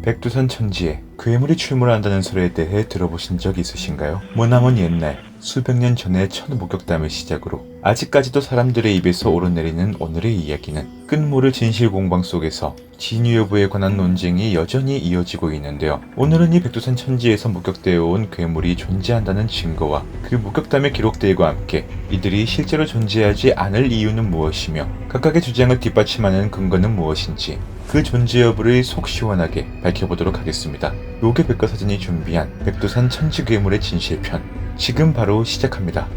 백두산 천지에 괴물이 출몰한다는 소리에 대해 들어보신 적 있으신가요? 머나먼 옛날 수백 년 전의 첫 목격담을 시작으로 아직까지도 사람들의 입에서 오르내리는 오늘의 이야기는 끝모를 진실 공방 속에서 진위 여부에 관한 논쟁이 여전히 이어지고 있는데요. 오늘은 이 백두산 천지에서 목격되어 온 괴물이 존재한다는 증거와 그 목격담의 기록들과 함께 이들이 실제로 존재하지 않을 이유는 무엇이며 각각의 주장을 뒷받침하는 근거는 무엇인지 그 존재 여부를 속 시원하게 밝혀보도록 하겠습니다. 요괴 백과사전이 준비한 백두산 천지 괴물의 진실편, 지금 바로 시작합니다.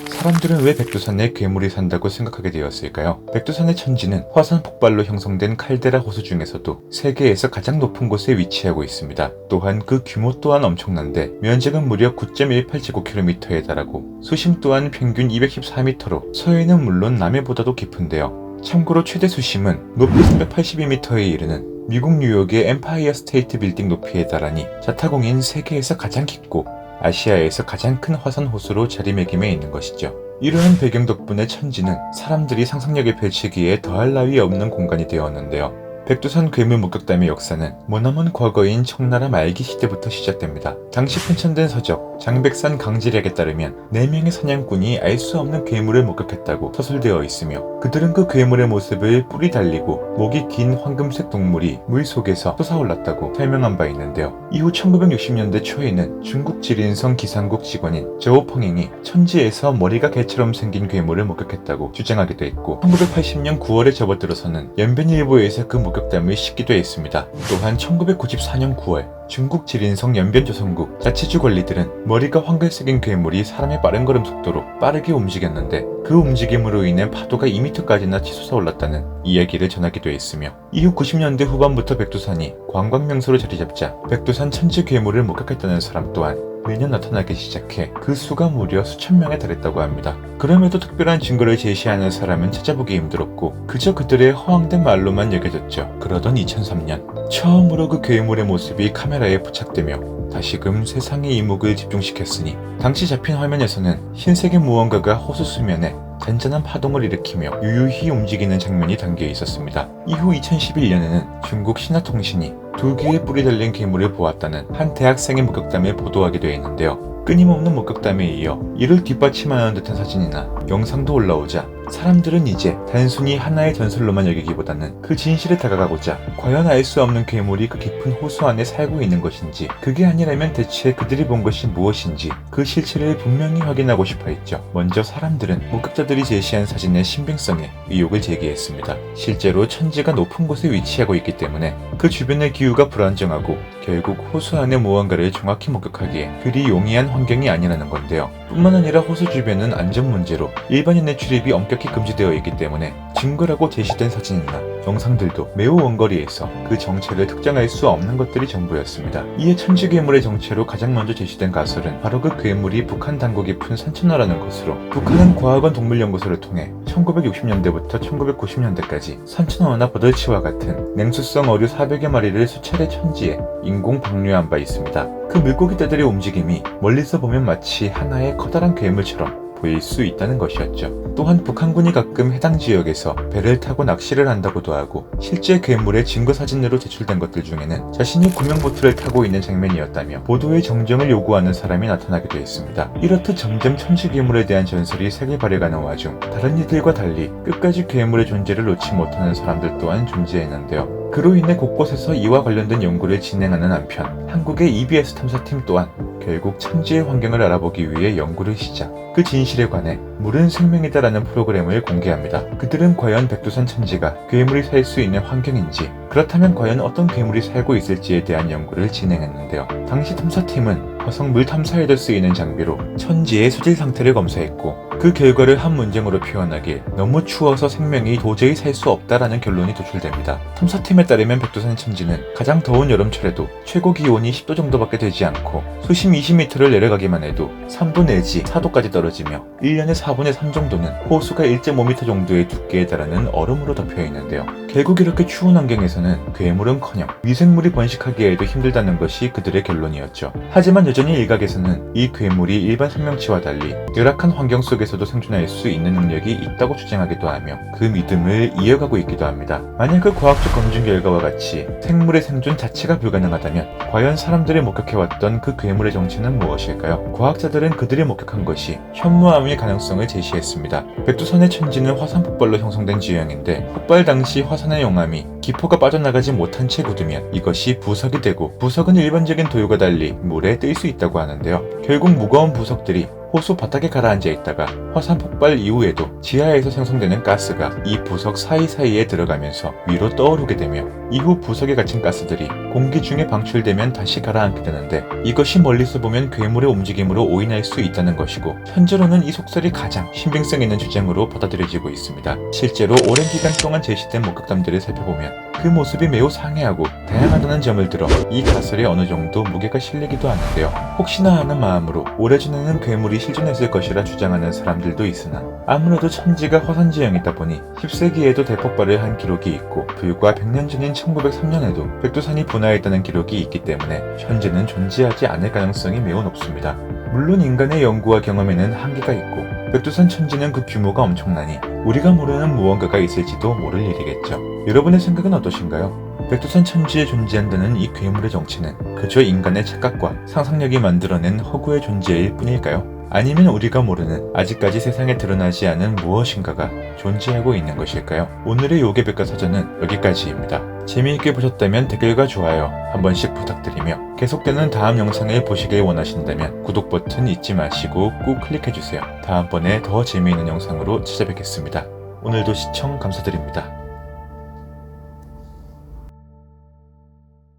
사람들은 왜 백두산에 괴물이 산다고 생각하게 되었을까요? 백두산의 천지는 화산 폭발로 형성된 칼데라 호수 중에서도 세계에서 가장 높은 곳에 위치하고 있습니다. 또한 그 규모 또한 엄청난데 면적은 무려 9.18제곱킬로미터에 달하고 수심 또한 평균 214m로 서해는 물론 남해보다도 깊은데요. 참고로 최대 수심은 높이 382m에 이르는 미국 뉴욕의 엠파이어 스테이트 빌딩 높이에 달하니 자타공인 세계에서 가장 깊고 아시아에서 가장 큰 화산 호수로 자리매김해 있는 것이죠. 이러한 배경 덕분에 천지는 사람들이 상상력에 펼치기에 더할 나위 없는 공간이 되었는데요. 백두산 괴물 목격담의 역사는 머나먼 과거인 청나라 말기 시대부터 시작됩니다. 당시 편찬된 서적 장백산 강지략에 따르면 4명의 사냥꾼이 알 수 없는 괴물을 목격했다고 서술되어 있으며 그들은 그 괴물의 모습을 뿔이 달리고 목이 긴 황금색 동물이 물속에서 솟아올랐다고 설명한 바 있는데요. 이후 1960년대 초에는 중국 지린성 기상국 직원인 저우펑잉이 천지에서 머리가 개처럼 생긴 괴물을 목격했다고 주장하기도 했고 1980년 9월에 접어들어서는 연변일보에서 그 목격담을 싣기도 했습니다. 또한 1994년 9월 중국 지린성 연변조선국 자치주 관리들은 머리가 황갈색인 괴물이 사람의 빠른 걸음 속도로 빠르게 움직였는데 그 움직임으로 인해 파도가 2m까지나 치솟아 올랐다는 이야기를 전하기도 했으며 이후 90년대 후반부터 백두산이 관광명소로 자리잡자 백두산 천지 괴물을 목격했다는 사람 또한 매년 나타나기 시작해 그 수가 무려 수천 명에 달했다고 합니다. 그럼에도 특별한 증거를 제시하는 사람은 찾아보기 힘들었고 그저 그들의 허황된 말로만 여겨졌죠. 그러던 2003년 처음으로 그 괴물의 모습이 카메라에 포착되며 다시금 세상의 이목을 집중시켰으니 당시 잡힌 화면에서는 흰색의 무언가가 호수 수면에 잔잔한 파동을 일으키며 유유히 움직이는 장면이 담겨 있었습니다. 이후 2011년에는 중국 신화통신이 2개의 뿔이 달린 괴물을 보았다는 한 대학생의 목격담을 보도하기도 했는데요. 끊임없는 목격담에 이어 이를 뒷받침하는 듯한 사진이나 영상도 올라오자 사람들은 이제 단순히 하나의 전설로만 여기기보다는 그 진실에 다가가고자 과연 알 수 없는 괴물이 그 깊은 호수 안에 살고 있는 것인지 그게 아니라면 대체 그들이 본 것이 무엇인지 그 실체를 분명히 확인하고 싶어 했죠. 먼저 사람들은 목격자들이 제시한 사진의 신빙성에 의혹을 제기했습니다. 실제로 천지가 높은 곳에 위치하고 있기 때문에 그 주변의 기후가 불안정하고 결국 호수 안의 무언가를 정확히 목격하기에 그리 용이한 환경이 아니라는 건데요. 뿐만 아니라 호수 주변은 안전 문제로 일반인의 출입이 엄격히 금지되어 있기 때문에 증거라고 제시된 사진이나 영상들도 매우 원거리에서 그 정체를 특정할 수 없는 것들이 전부였습니다. 이에 천지 괴물의 정체로 가장 먼저 제시된 가설은 바로 그 괴물이 북한 당국이 푼 산천어라는 것으로 북한은 과학원 동물연구소를 통해 1960년대부터 1990년대까지 산천어나 버들치와 같은 냉수성 어류 400여 마리를 수차례 천지에 인공 방류한 바 있습니다. 그 물고기떼들의 움직임이 멀리서 보면 마치 하나의 커다란 괴물처럼 보일 수 있다는 것이었죠. 또한 북한군이 가끔 해당 지역에서 배를 타고 낚시를 한다고도 하고 실제 괴물의 증거 사진으로 제출된 것들 중에는 자신이 구명보트를 타고 있는 장면이었다며 보도의 정정을 요구하는 사람이 나타나기도 했습니다. 이렇듯 점점 천지 괴물에 대한 전설이 세계 발해가는 와중 다른 이들과 달리 끝까지 괴물의 존재를 놓지 못하는 사람들 또한 존재했는데요. 그로 인해 곳곳에서 이와 관련된 연구를 진행하는 한편 한국의 EBS 탐사팀 또한 결국 천지의 환경을 알아보기 위해 연구를 시작. 그 진실에 관해 물은 생명이다라는 프로그램을 공개합니다. 그들은 과연 백두산 천지가 괴물이 살 수 있는 환경인지 그렇다면 과연 어떤 괴물이 살고 있을지에 대한 연구를 진행했는데요. 당시 탐사팀은 화성 물 탐사에도 쓰이는 장비로 천지의 수질 상태를 검사했고 그 결과를 한 문장으로 표현하길 너무 추워서 생명이 도저히 살 수 없다라는 결론이 도출됩니다. 탐사팀에 따르면 백두산 천지는 가장 더운 여름철에도 최고 기온이 10도 정도밖에 되지 않고 수심 20m를 내려가기만 해도 3도 내지 4도까지 떨어지며 1년에 4분의 3 정도는 호수가 1.5m 정도의 두께에 달하는 얼음으로 덮여 있는데요. 결국 이렇게 추운 환경에서는 괴물은커녕 미생물이 번식하기에도 힘들다는 것이 그들의 결론이었죠. 하지만 여전히 일각에서는 이 괴물이 일반 생명체와 달리 열악한 환경 속에서도 생존할 수 있는 능력이 있다고 주장하기도 하며 그 믿음을 이어가고 있기도 합니다. 만약 그 과학적 검증 결과와 같이 생물의 생존 자체가 불가능하다면 과연 사람들이 목격해왔던 그 괴물의 정체는 무엇일까요? 과학자들은 그들이 목격한 것이 현무암일 가능성을 제시했습니다. 백두산의 천지는 화산 폭발로 형성된 지형인데 폭발 당시 화산의 용암이 기포가 빠져나가지 못한 채 굳으면 이것이 부석이 되고, 부석은 일반적인 도유가 달리 물에 뜰 수 있다고 하는데요. 결국 무거운 부석들이 호수 바닥에 가라앉아 있다가 화산 폭발 이후에도 지하에서 생성되는 가스가 이 부석 사이사이에 들어가면서 위로 떠오르게 되며, 이후 부석에 갇힌 가스들이 공기 중에 방출되면 다시 가라앉게 되는데, 이것이 멀리서 보면 괴물의 움직임으로 오인할 수 있다는 것이고, 현재로는 이 속설이 가장 신빙성 있는 주장으로 받아들여지고 있습니다. 실제로 오랜 기간 동안 제시된 목격담들을 살펴보면 그 모습이 매우 상이하고 다양하다는 점을 들어 이 가설에 어느 정도 무게가 실리기도 하는데요. 혹시나 하는 마음으로 오래전에는 괴물이 실존했을 것이라 주장하는 사람들도 있으나, 아무래도 천지가 화산지형이다 보니 10세기에도 대폭발을 한 기록이 있고 불과 100년 전인 1903년에도 백두산이 분화했다는 기록이 있기 때문에 현재는 존재하지 않을 가능성이 매우 높습니다. 물론 인간의 연구와 경험에는 한계가 있고 백두산 천지는 그 규모가 엄청나니 우리가 모르는 무언가가 있을지도 모를 일이겠죠. 여러분의 생각은 어떠신가요? 백두산 천지에 존재한다는 이 괴물의 정체는 그저 인간의 착각과 상상력이 만들어낸 허구의 존재일 뿐일까요? 아니면 우리가 모르는 아직까지 세상에 드러나지 않은 무엇인가가 존재하고 있는 것일까요? 오늘의 요괴백과사전은 여기까지입니다. 재미있게 보셨다면 댓글과 좋아요 한 번씩 부탁드리며, 계속되는 다음 영상을 보시길 원하신다면 구독 버튼 잊지 마시고 꾹 클릭해주세요. 다음번에 더 재미있는 영상으로 찾아뵙겠습니다. 오늘도 시청 감사드립니다.